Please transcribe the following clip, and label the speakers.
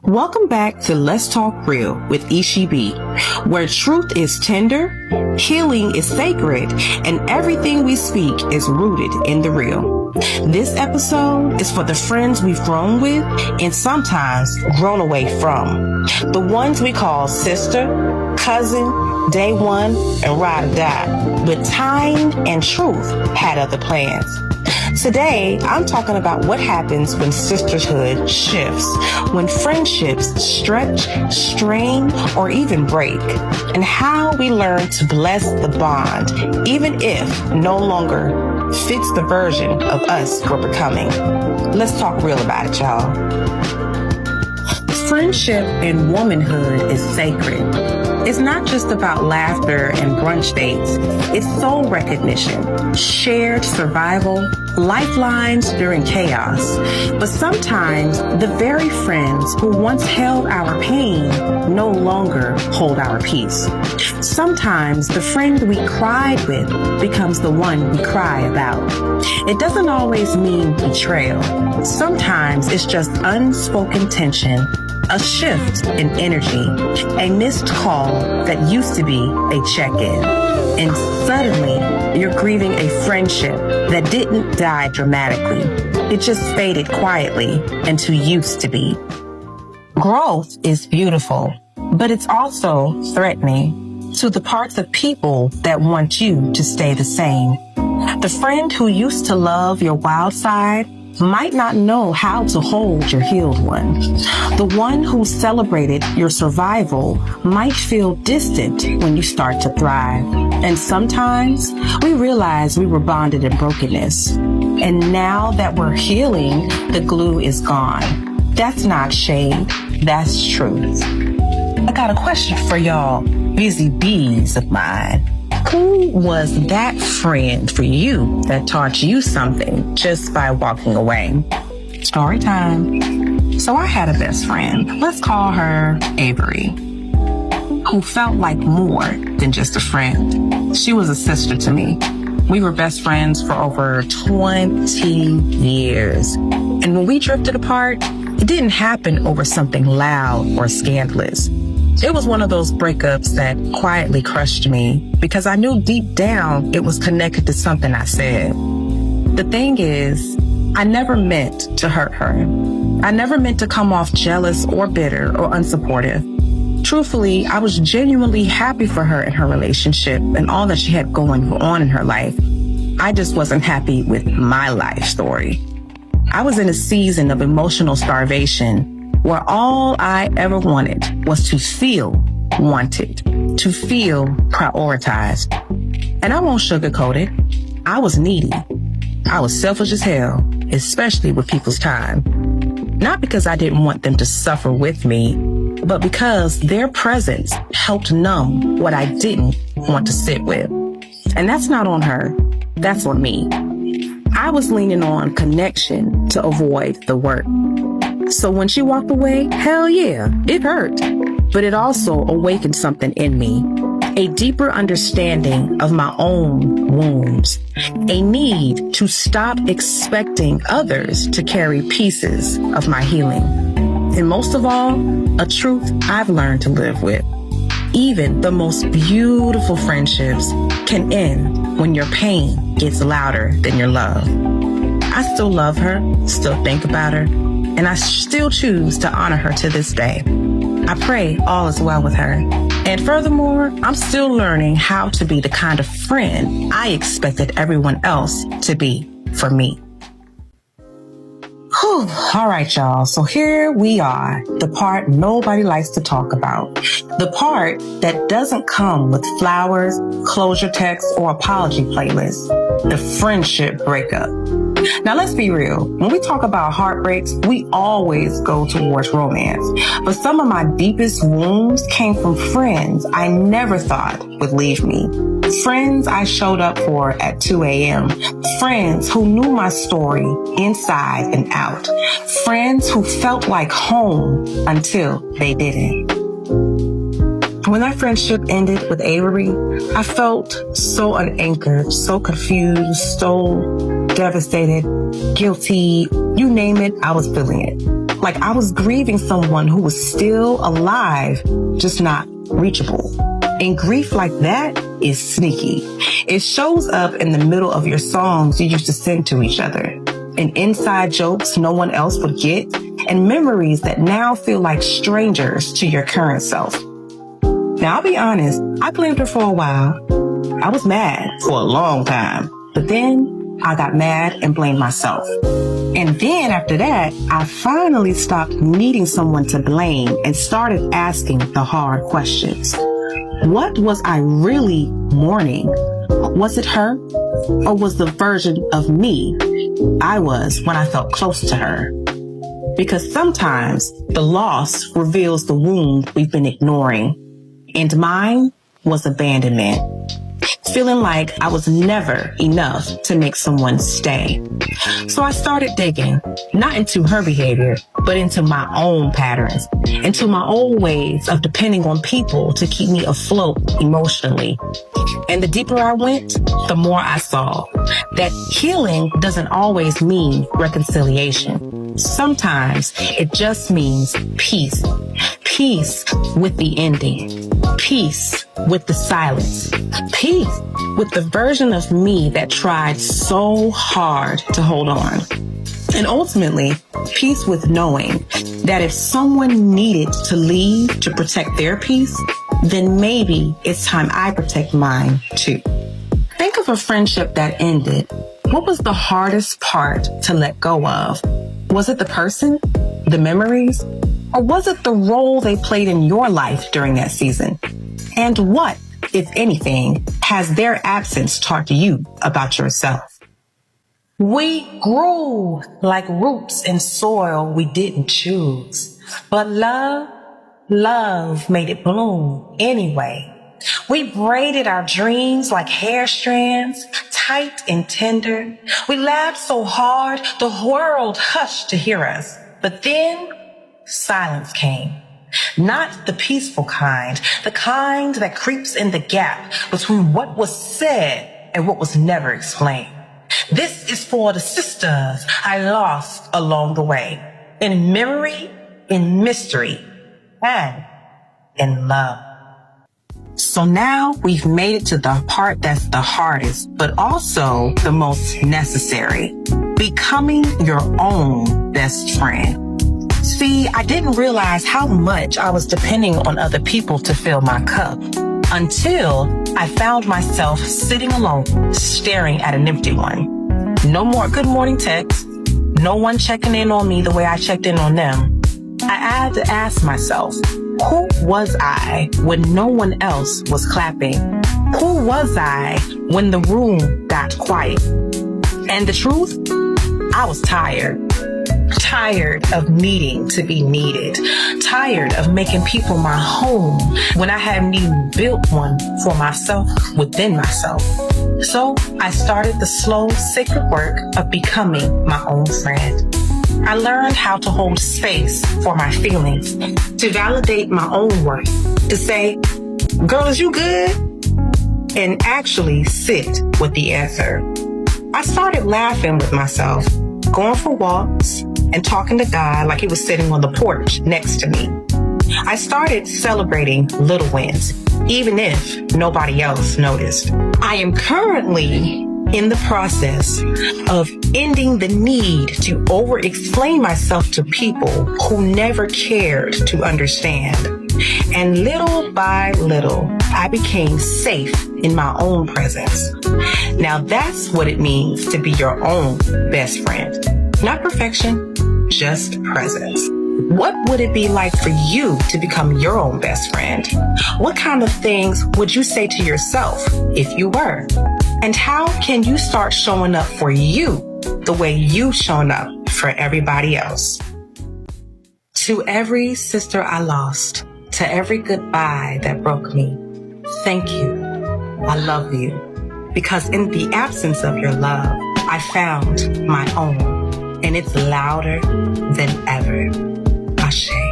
Speaker 1: Welcome back to Let's Talk Real with Eshie B, where truth is tender, healing is sacred, and everything we speak is rooted in the real. This episode is for the friends we've grown with and sometimes grown away from. The ones we call sister, cousin, day one, and ride or die. But time and truth had other plans. Today, I'm talking about what happens when sisterhood shifts, when friendships stretch, strain, or even break, and how we learn to bless the bond, even if no longer fits the version of us we're becoming. Let's talk real about it, y'all. Friendship and womanhood is sacred. It's not just about laughter and brunch dates. It's soul recognition, shared survival, lifelines during chaos. But sometimes the very friends who once held our pain no longer hold our peace. Sometimes the friend we cried with becomes the one we cry about. It doesn't always mean betrayal. Sometimes it's just unspoken tension, a shift in energy, a missed call that used to be a check-in. And suddenly, you're grieving a friendship that didn't die dramatically. It just faded quietly into used to be. Growth is beautiful, but it's also threatening to the parts of people that want you to stay the same. The friend who used to love your wild side might not know how to hold your healed one. The one who celebrated your survival might feel distant when you start to thrive. And sometimes we realize we were bonded in brokenness. And now that we're healing, the glue is gone. That's not shade, that's truth. I got a question for y'all busy bees of mine. Who was that friend for you that taught you something just by walking away? Story time. So I had a best friend, let's call her Avery, who felt like more than just a friend. She was a sister to me. We were best friends for over 20 years. And when we drifted apart, it didn't happen over something loud or scandalous. It was one of those breakups that quietly crushed me because I knew deep down it was connected to something I said. The thing is, I never meant to hurt her. I never meant to come off jealous or bitter or unsupportive. Truthfully, I was genuinely happy for her in her relationship and all that she had going on in her life. I just wasn't happy with my life story. I was in a season of emotional starvation where all I ever wanted was to feel wanted, to feel prioritized. And I won't sugarcoat it. I was needy. I was selfish as hell, especially with people's time. Not because I didn't want them to suffer with me, but because their presence helped numb what I didn't want to sit with. And that's not on her. That's on me. I was leaning on connection to avoid the work. So when she walked away, hell yeah, it hurt. But it also awakened something in me, a deeper understanding of my own wounds, a need to stop expecting others to carry pieces of my healing. And most of all, a truth I've learned to live with. Even the most beautiful friendships can end when your pain gets louder than your love. I still love her, still think about her, and I still choose to honor her to this day. I pray all is well with her. And furthermore, I'm still learning how to be the kind of friend I expected everyone else to be for me. Whew. All right, y'all. So here we are, the part nobody likes to talk about. The part that doesn't come with flowers, closure texts, or apology playlists. The friendship breakup. Now, let's be real. When we talk about heartbreaks, we always go towards romance. But some of my deepest wounds came from friends I never thought would leave me. Friends I showed up for at 2 a.m. Friends who knew my story inside and out. Friends who felt like home until they didn't. When that friendship ended with Avery, I felt so unanchored, so confused, so devastated, guilty, you name it, I was feeling it. like I was grieving someone who was still alive, just not reachable. And grief like that is sneaky. It shows up in the middle of your songs you used to sing to each other, and inside jokes no one else would get, and memories that now feel like strangers to your current self. Now, I'll be honest, I blamed her for a while. I was mad for a long time, but then I got mad and blamed myself. And then after that, I finally stopped needing someone to blame and started asking the hard questions. What was I really mourning? Was it her? Or was the version of me I was when I felt close to her? Because sometimes the loss reveals the wound we've been ignoring. And mine was abandonment. Feeling like I was never enough to make someone stay. So I started digging, not into her behavior, but into my own patterns, into my old ways of depending on people to keep me afloat emotionally. And the deeper I went, the more I saw that healing doesn't always mean reconciliation. Sometimes it just means peace. Peace with the ending. Peace with the silence. Peace with the version of me that tried so hard to hold on. And ultimately, peace with knowing that if someone needed to leave to protect their peace, then maybe it's time I protect mine too. Think of a friendship that ended. What was the hardest part to let go of? Was it the person, the memories, or was it the role they played in your life during that season? And what, if anything, has their absence taught you about yourself? We grew like roots in soil we didn't choose, but love made it bloom anyway. We braided our dreams like hair strands, tight and tender. We laughed so hard, the world hushed to hear us. But then silence came. Not the peaceful kind, the kind that creeps in the gap between what was said and what was never explained. This is for the sisters I lost along the way, in memory, in mystery, and in love. So now we've made it to the part that's the hardest, but also the most necessary. Becoming your own best friend. See, I didn't realize how much I was depending on other people to fill my cup until I found myself sitting alone, staring at an empty one. No more good morning texts, no one checking in on me the way I checked in on them. I had to ask myself, who was I when no one else was clapping? Who was I when the room got quiet? And the truth, I was tired. Tired of needing to be needed. Tired of making people my home when I hadn't even built one for myself within myself. So I started the slow, sacred work of becoming my own friend. I learned how to hold space for my feelings, to validate my own worth, to say, girl, is you good? And actually sit with the answer. I started laughing with myself, going for walks, and talking to God like he was sitting on the porch next to me. I started celebrating little wins, even if nobody else noticed. I am currently in the process of ending the need to over-explain myself to people who never cared to understand. And little by little, I became safe in my own presence. Now that's what it means to be your own best friend. Not perfection, just presence. What would it be like for you to become your own best friend? What kind of things would you say to yourself if you were? And how can you start showing up for you the way you've shown up for everybody else? To every sister I lost, to every goodbye that broke me, thank you. I love you. Because in the absence of your love, I found my own. And it's louder than ever. Eshie.